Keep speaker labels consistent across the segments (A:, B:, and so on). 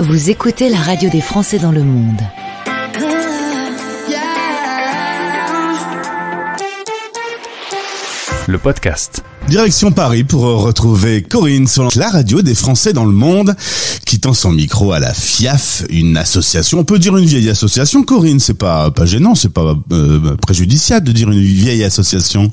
A: Vous écoutez la radio des Français dans le monde.
B: Le podcast.
C: Direction Paris pour retrouver Corinne sur la radio des Français dans le monde, qui tend son micro à la FIAF, une association, on peut dire une vieille association, Corinne, c'est pas gênant, c'est pas préjudiciable de dire une vieille association.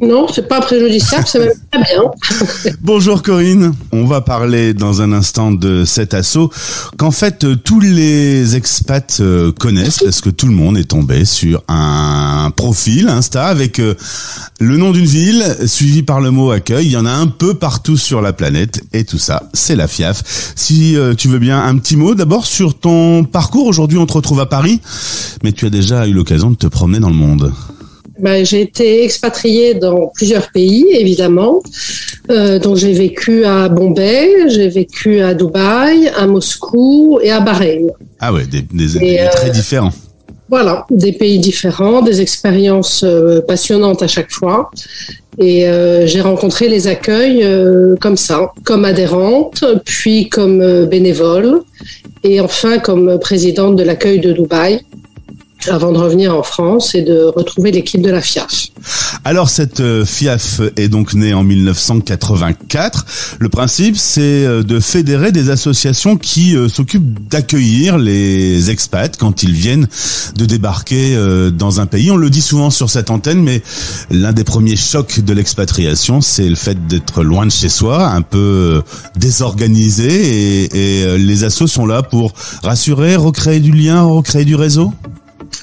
D: Non, c'est pas préjudiciable, c'est même très bien.
C: Bonjour Corinne, on va parler dans un instant de cet asso qu'en fait tous les expats connaissent, parce que tout le monde est tombé sur un profil Insta avec le nom d'une ville suivi par le mot accueil. Il y en a un peu partout sur la planète et tout ça, c'est la FIAF. Si tu veux bien, un petit mot d'abord sur ton parcours. Aujourd'hui, on te retrouve à Paris, mais tu as déjà eu l'occasion de te promener dans le monde.
D: J'ai été expatriée dans plusieurs pays, évidemment. Donc j'ai vécu à Bombay, j'ai vécu à Dubaï, à Moscou et à Bahreïn.
C: Ah ouais, des très différents.
D: Voilà, des pays différents, des expériences passionnantes à chaque fois. Et j'ai rencontré les accueils comme ça, comme adhérente, puis comme bénévole, et enfin comme présidente de l'accueil de Dubaï, avant de revenir en France et de retrouver l'équipe de la FIAF.
C: Alors cette FIAF est donc née en 1984. Le principe, c'est de fédérer des associations qui s'occupent d'accueillir les expats quand ils viennent de débarquer dans un pays. On le dit souvent sur cette antenne, mais l'un des premiers chocs de l'expatriation, c'est le fait d'être loin de chez soi, un peu désorganisé, et les assos sont là pour rassurer, recréer du lien, recréer du réseau.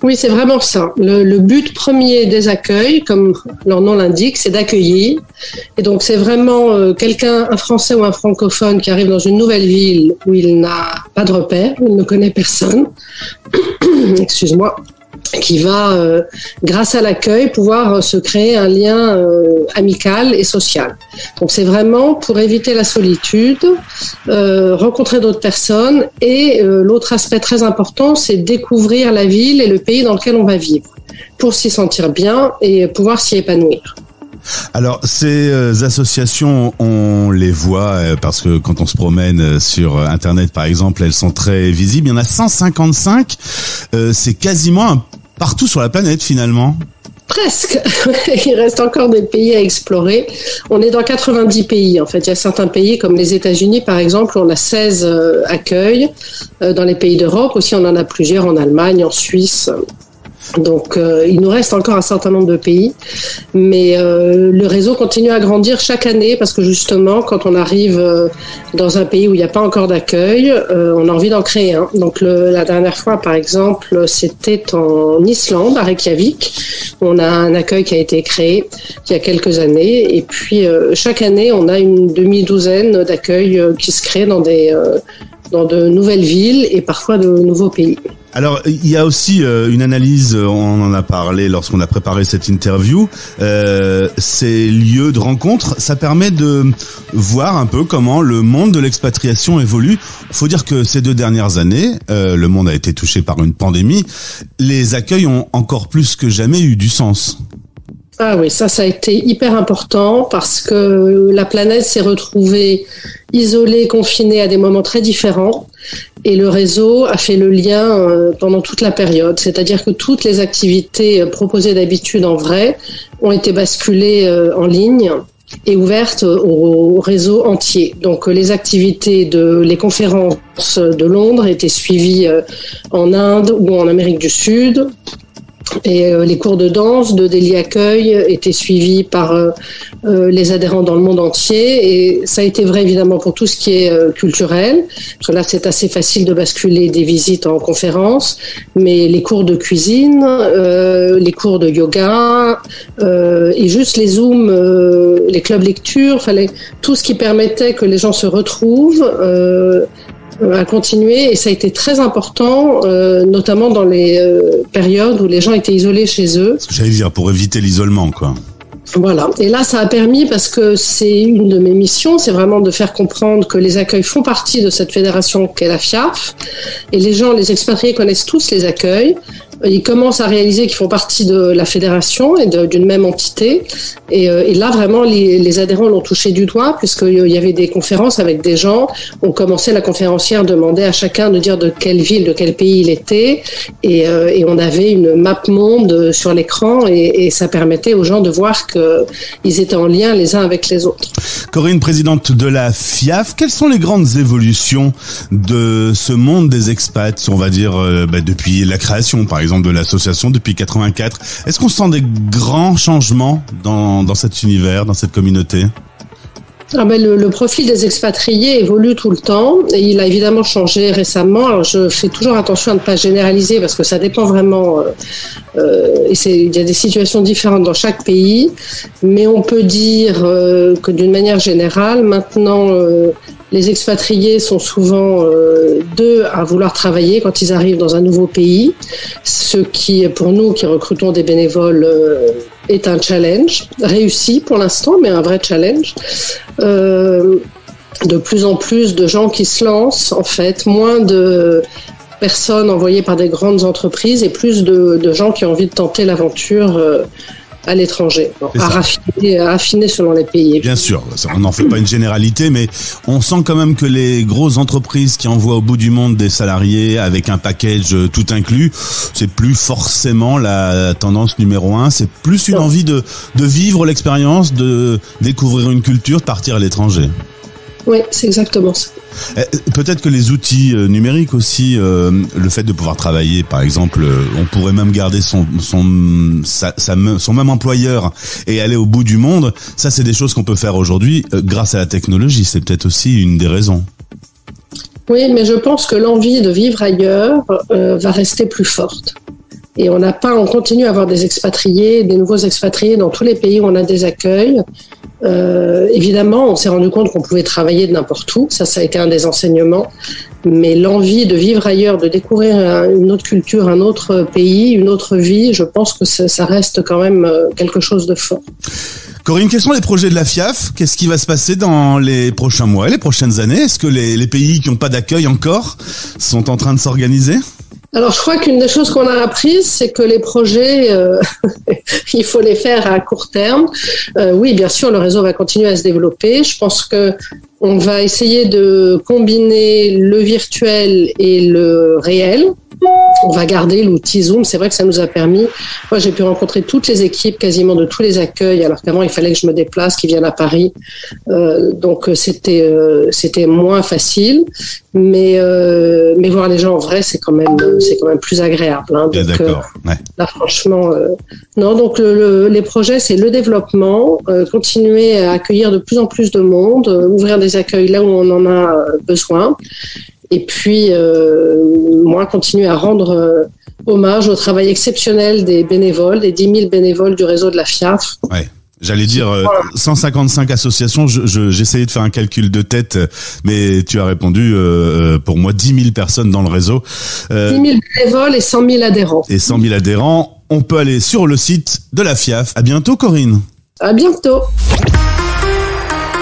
D: Oui, c'est vraiment ça. Le but premier des accueils, comme leur nom l'indique, c'est d'accueillir. Et donc, c'est vraiment un Français ou un francophone qui arrive dans une nouvelle ville où il n'a pas de repère, où il ne connaît personne, excuse-moi, qui va, grâce à l'accueil, pouvoir se créer un lien amical et social. Donc c'est vraiment pour éviter la solitude, rencontrer d'autres personnes, et l'autre aspect très important, c'est découvrir la ville et le pays dans lequel on va vivre, pour s'y sentir bien et pouvoir s'y épanouir.
C: Alors ces associations, on les voit parce que quand on se promène sur Internet par exemple, elles sont très visibles. Il y en a 155, c'est quasiment partout sur la planète finalement.
D: Presque. Il reste encore des pays à explorer. On est dans 90 pays en fait. Il y a certains pays comme les États-Unis par exemple, on a 16 accueils. Dans les pays d'Europe aussi, on en a plusieurs, en Allemagne, en Suisse. Donc il nous reste encore un certain nombre de pays, mais le réseau continue à grandir chaque année parce que justement quand on arrive dans un pays où il n'y a pas encore d'accueil, on a envie d'en créer un. Donc la dernière fois par exemple, c'était en Islande, à Reykjavik. On a un accueil qui a été créé il y a quelques années, et puis chaque année on a une demi-douzaine d'accueils qui se créent dans de nouvelles villes et parfois de nouveaux pays.
C: Alors, il y a aussi une analyse, on en a parlé lorsqu'on a préparé cette interview, ces lieux de rencontre, ça permet de voir un peu comment le monde de l'expatriation évolue. Il faut dire que ces 2 dernières années, le monde a été touché par une pandémie, les accueils ont encore plus que jamais eu du sens.
D: Ah oui, ça a été hyper important parce que la planète s'est retrouvée isolée, confinée à des moments très différents, et le réseau a fait le lien pendant toute la période. C'est-à-dire que toutes les activités proposées d'habitude en vrai ont été basculées en ligne et ouvertes au réseau entier. Donc les activités les conférences de Londres étaient suivies en Inde ou en Amérique du Sud. Et les cours de danse de Delhi Accueil étaient suivis par les adhérents dans le monde entier, et ça a été vrai évidemment pour tout ce qui est culturel, parce que là c'est assez facile de basculer des visites en conférences, mais les cours de cuisine, les cours de yoga, et juste les zooms, les clubs lecture, tout ce qui permettait que les gens se retrouvent à continuer, et ça a été très important, notamment dans les périodes où les gens étaient isolés chez eux.
C: J'allais dire, pour éviter l'isolement, quoi.
D: Voilà. Et là, ça a permis, parce que c'est une de mes missions, c'est vraiment de faire comprendre que les accueils font partie de cette fédération qu'est la FIAF. Et les expatriés connaissent tous les accueils, ils commencent à réaliser qu'ils font partie de la fédération et d'une même entité. Et là, vraiment, les adhérents l'ont touché du doigt, puisqu'il y avait des conférences avec des gens. On commençait, la conférencière demandait à chacun de dire de quelle ville, de quel pays il était. Et on avait une map monde sur l'écran, et ça permettait aux gens de voir qu'ils étaient en lien les uns avec les autres.
C: Corinne, présidente de la FIAF, quelles sont les grandes évolutions de ce monde des expats, on va dire, depuis la création, par exemple, de l'association depuis 84? Est-ce qu'on sent des grands changements dans cet univers, dans cette communauté?
D: Le profil des expatriés évolue tout le temps, et il a évidemment changé récemment. Alors je fais toujours attention à ne pas généraliser, parce que ça dépend vraiment, il y a des situations différentes dans chaque pays, mais on peut dire que d'une manière générale, maintenant, les expatriés sont souvent deux à vouloir travailler quand ils arrivent dans un nouveau pays, ce qui, pour nous qui recrutons des bénévoles, est un challenge, réussi pour l'instant, mais un vrai challenge. De plus en plus de gens qui se lancent, en fait, moins de personnes envoyées par des grandes entreprises et plus de gens qui ont envie de tenter l'aventure à l'étranger, à affiner selon les pays.
C: Bien sûr, on n'en fait pas une généralité, mais on sent quand même que les grosses entreprises qui envoient au bout du monde des salariés avec un package tout inclus, c'est plus forcément la tendance numéro 1, c'est plus une envie de vivre l'expérience, de découvrir une culture, de partir à l'étranger.
D: Oui, c'est exactement ça.
C: Peut-être que les outils numériques aussi, le fait de pouvoir travailler, par exemple, on pourrait même garder son même employeur et aller au bout du monde. Ça, c'est des choses qu'on peut faire aujourd'hui grâce à la technologie. C'est peut-être aussi une des raisons.
D: Oui, mais je pense que l'envie de vivre ailleurs va rester plus forte. Et on continue à avoir des nouveaux expatriés dans tous les pays où on a des accueils. Évidemment, on s'est rendu compte qu'on pouvait travailler de n'importe où. Ça a été un des enseignements. Mais l'envie de vivre ailleurs, de découvrir une autre culture, un autre pays, une autre vie, je pense que ça reste quand même quelque chose de fort.
C: Corinne, quels sont les projets de la FIAF? Qu'est-ce qui va se passer dans les prochains mois, les prochaines années? Est-ce que les pays qui n'ont pas d'accueil encore sont en train de s'organiser?
D: Alors, je crois qu'une des choses qu'on a apprises, c'est que les projets, il faut les faire à court terme. Oui, bien sûr, le réseau va continuer à se développer. Je pense que on va essayer de combiner le virtuel et le réel. On va garder l'outil Zoom. C'est vrai que ça nous a permis. Moi, j'ai pu rencontrer toutes les équipes, quasiment de tous les accueils, alors qu'avant, il fallait que je me déplace, qu'ils viennent à Paris. Donc, c'était moins facile. Mais voir les gens en vrai, c'est quand même plus agréable. Hein.
C: Bien
D: donc,
C: d'accord. Ouais.
D: Là, franchement, non. Donc, les projets, c'est le développement, continuer à accueillir de plus en plus de monde, ouvrir des accueils là où on en a besoin. Et puis, moi, continuer à rendre hommage au travail exceptionnel des bénévoles, des 10 000 bénévoles du réseau de la FIAF.
C: Ouais. J'allais dire 155 associations, j'essayais de faire un calcul de tête, mais tu as répondu, pour moi, 10 000 personnes dans le réseau.
D: 10 000 bénévoles et 100 000 adhérents.
C: Et 100 000 adhérents, on peut aller sur le site de la FIAF. À bientôt, Corinne.
D: À bientôt.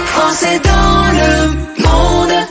B: Français dans le monde.